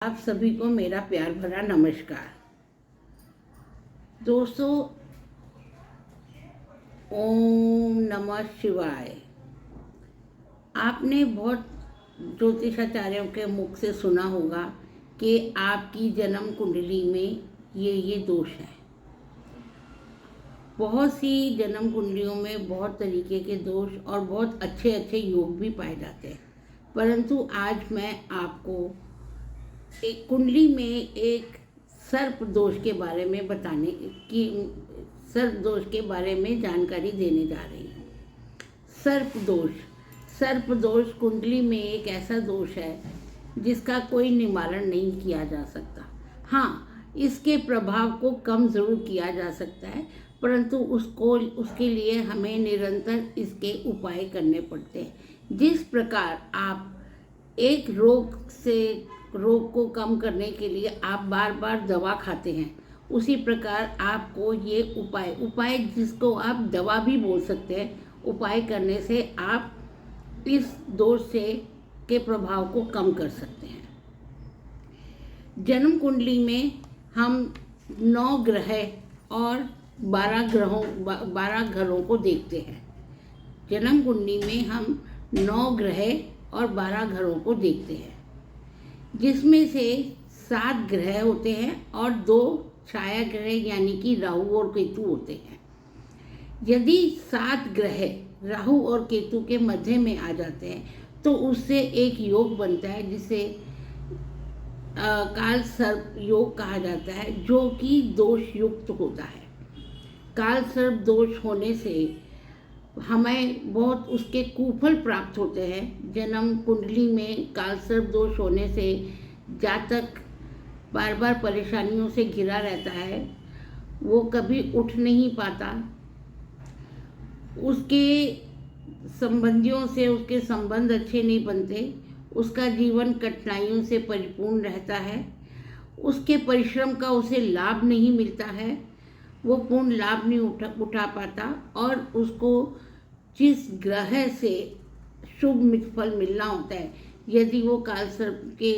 आप सभी को मेरा प्यार भरा नमस्कार। दोस्तों, ओम नमः शिवाय। आपने बहुत ज्योतिषाचार्यों के मुख से सुना होगा कि आपकी जन्म कुंडली में ये दोष है। बहुत सी जन्म कुंडलियों में बहुत तरीके के दोष और बहुत अच्छे अच्छे योग भी पाए जाते हैं, परंतु आज मैं आपको एक कुंडली में एक सर्प दोष के बारे में सर्प दोष के बारे में जानकारी देने जा रही हूँ। सर्प दोष कुंडली में एक ऐसा दोष है जिसका कोई निवारण नहीं किया जा सकता। हाँ, इसके प्रभाव को कम जरूर किया जा सकता है, परंतु उसके लिए हमें निरंतर इसके उपाय करने पड़ते हैं। जिस प्रकार आप एक रोग को कम करने के लिए आप बार बार दवा खाते हैं, उसी प्रकार आपको ये उपाय जिसको आप दवा भी बोल सकते हैं, उपाय करने से आप इस दोष के प्रभाव को कम कर सकते हैं। जन्म कुंडली में हम 9 ग्रह और 12 घरों को देखते हैं। जन्म कुंडली में हम 9 ग्रह और 12 घरों को देखते हैं, जिसमें से 7 ग्रह होते हैं और 2 छाया ग्रह यानी कि राहु और केतु होते हैं। यदि 7 ग्रह राहु और केतु के मध्य में आ जाते हैं तो उससे एक योग बनता है जिसे काल सर्प योग कहा जाता है, जो कि दोष युक्त होता है। काल सर्प दोष होने से हमें बहुत उसके कुफल प्राप्त होते हैं। जन्म कुंडली में काल सर्प दोष होने से जातक बार बार परेशानियों से घिरा रहता है, वो कभी उठ नहीं पाता, उसके संबंधियों से उसके संबंध अच्छे नहीं बनते, उसका जीवन कठिनाइयों से परिपूर्ण रहता है, उसके परिश्रम का उसे लाभ नहीं मिलता है, वो पूर्ण लाभ नहीं उठा पाता, और उसको जिस ग्रह से शुभ फल मिलना होता है, यदि वो काल सर्प के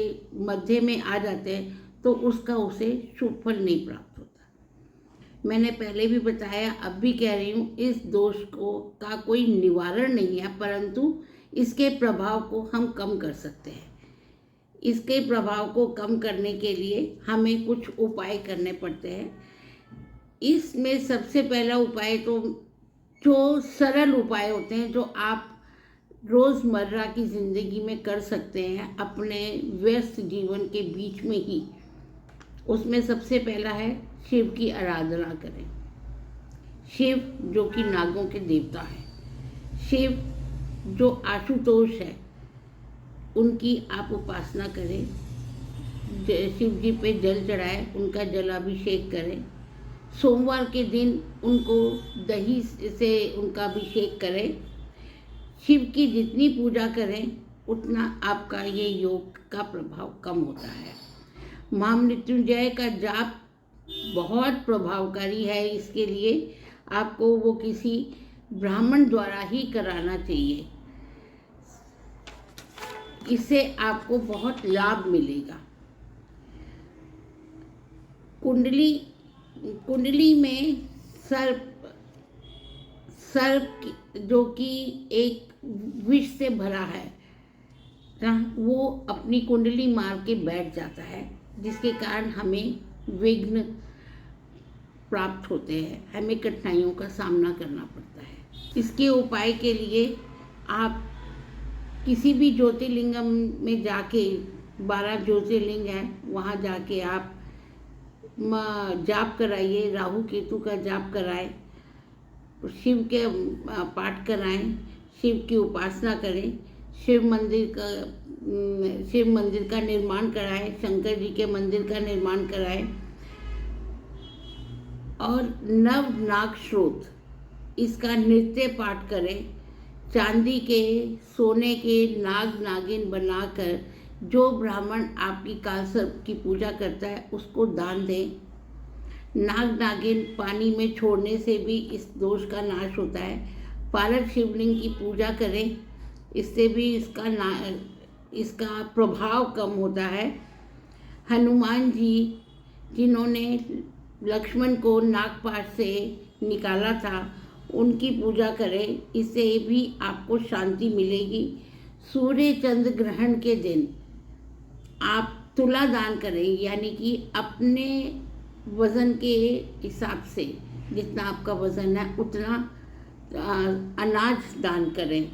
मध्य में आ जाते हैं तो उसे शुभ फल नहीं प्राप्त होता। मैंने पहले भी बताया, अब भी कह रही हूँ, इस दोष का कोई निवारण नहीं है, परंतु इसके प्रभाव को हम कम कर सकते हैं। इसके प्रभाव को कम करने के लिए हमें कुछ उपाय करने पड़ते हैं। इसमें सबसे पहला उपाय तो जो सरल उपाय होते हैं, जो आप रोज़मर्रा की ज़िंदगी में कर सकते हैं अपने व्यस्त जीवन के बीच में ही, उसमें सबसे पहला है शिव की आराधना करें। शिव जो कि नागों के देवता है, शिव जो आशुतोष है, उनकी आप उपासना करें। शिव जी पे जल चढ़ाएं, उनका जलाभिषेक करें। सोमवार के दिन उनको दही से उनका अभिषेक करें। शिव की जितनी पूजा करें उतना आपका ये योग का प्रभाव कम होता है। महामृत्युंजय का जाप बहुत प्रभावकारी है। इसके लिए आपको वो किसी ब्राह्मण द्वारा ही कराना चाहिए, इससे आपको बहुत लाभ मिलेगा। कुंडली में सर्प जो कि एक विष से भरा है ना, वो अपनी कुंडली मार के बैठ जाता है, जिसके कारण हमें विघ्न प्राप्त होते हैं, हमें कठिनाइयों का सामना करना पड़ता है। इसके उपाय के लिए आप किसी भी ज्योतिर्लिंगम में जाके, 12 ज्योतिर्लिंग हैं, वहाँ जाके आप जाप कराइए, राहु केतु का जाप कराएं, शिव के पाठ कराएं, शिव की उपासना करें, शिव मंदिर का निर्माण कराएं, शंकर जी के मंदिर का निर्माण कराएं, और नव नाग श्रोत इसका नृत्य पाठ करें। चांदी के, सोने के नाग नागिन बनाकर जो ब्राह्मण आपकी काल सर्प की पूजा करता है उसको दान दें। नाग नागिन पानी में छोड़ने से भी इस दोष का नाश होता है। पालक शिवलिंग की पूजा करें, इससे भी इसका प्रभाव कम होता है। हनुमान जी जिन्होंने लक्ष्मण को नागपाश से निकाला था, उनकी पूजा करें, इससे भी आपको शांति मिलेगी। सूर्य चंद्र ग्रहण के दिन आप तुला दान करें, यानी कि अपने वज़न के हिसाब से जितना आपका वज़न है उतना अनाज दान करें।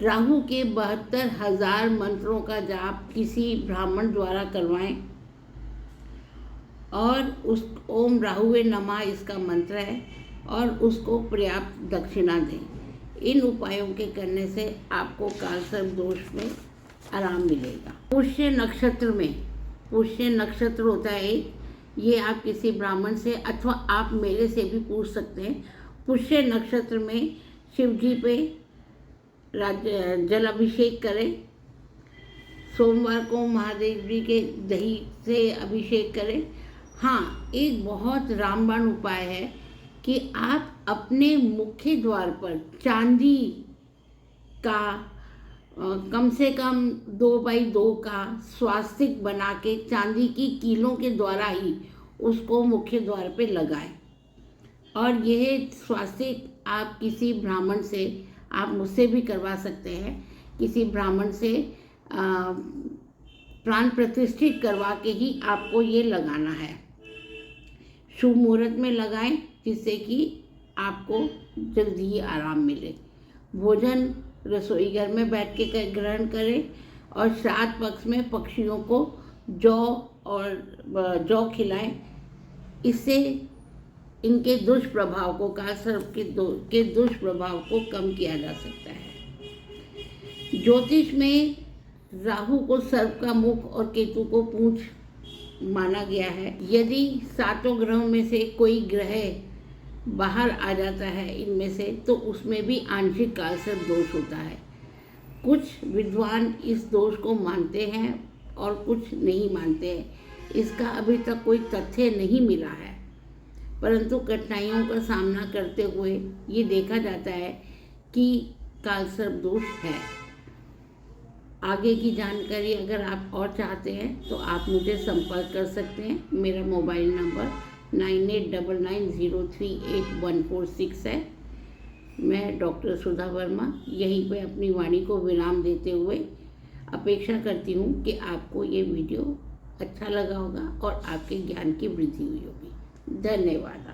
राहु के 72,000 मंत्रों का जाप किसी ब्राह्मण द्वारा करवाएं और उस ओम राहुवे नमः इसका मंत्र है, और उसको पर्याप्त दक्षिणा दें। इन उपायों के करने से आपको कालसर्प दोष में आराम मिलेगा। पुष्य नक्षत्र में, पुष्य नक्षत्र होता है, ये आप किसी ब्राह्मण से अथवा आप मेरे से भी पूछ सकते हैं। पुष्य नक्षत्र में शिव जी पे जल अभिषेक करें। सोमवार को महादेव जी के दही से अभिषेक करें। हाँ, एक बहुत रामबाण उपाय है कि आप अपने मुख्य द्वार पर चांदी का कम से कम 2x2 का स्वास्तिक बना के चांदी की कीलों के द्वारा ही उसको मुख्य द्वार पे लगाएं। और यह स्वास्तिक आप किसी ब्राह्मण से, आप मुझसे भी करवा सकते हैं, किसी ब्राह्मण से प्राण प्रतिष्ठित करवा के ही आपको ये लगाना है। शुभ मुहूर्त में लगाएं, जिससे कि आपको जल्दी ही आराम मिले। भोजन रसोई घर में बैठ के ग्रहण करें और श्राद्ध पक्ष में पक्षियों को जौ खिलाएं। इससे इनके दुष्प्रभाव को, कालसर्प के दुष्प्रभाव को कम किया जा सकता है। ज्योतिष में राहु को सर्प का मुख और केतु को पूंछ माना गया है। यदि 7 ग्रहों में से कोई ग्रह बाहर आ जाता है इनमें से, तो उसमें भी आंशिक कालसर्प दोष होता है। कुछ विद्वान इस दोष को मानते हैं और कुछ नहीं मानते हैं। इसका अभी तक कोई तथ्य नहीं मिला है, परंतु कठिनाइयों का सामना करते हुए ये देखा जाता है कि कालसर्प दोष है। आगे की जानकारी अगर आप और चाहते हैं तो आप मुझे संपर्क कर सकते हैं। मेरा मोबाइल नंबर 9899038146 है। मैं डॉक्टर सुधा वर्मा यहीं पे अपनी वाणी को विराम देते हुए अपेक्षा करती हूँ कि आपको ये वीडियो अच्छा लगा होगा और आपके ज्ञान की वृद्धि हुई होगी। धन्यवाद।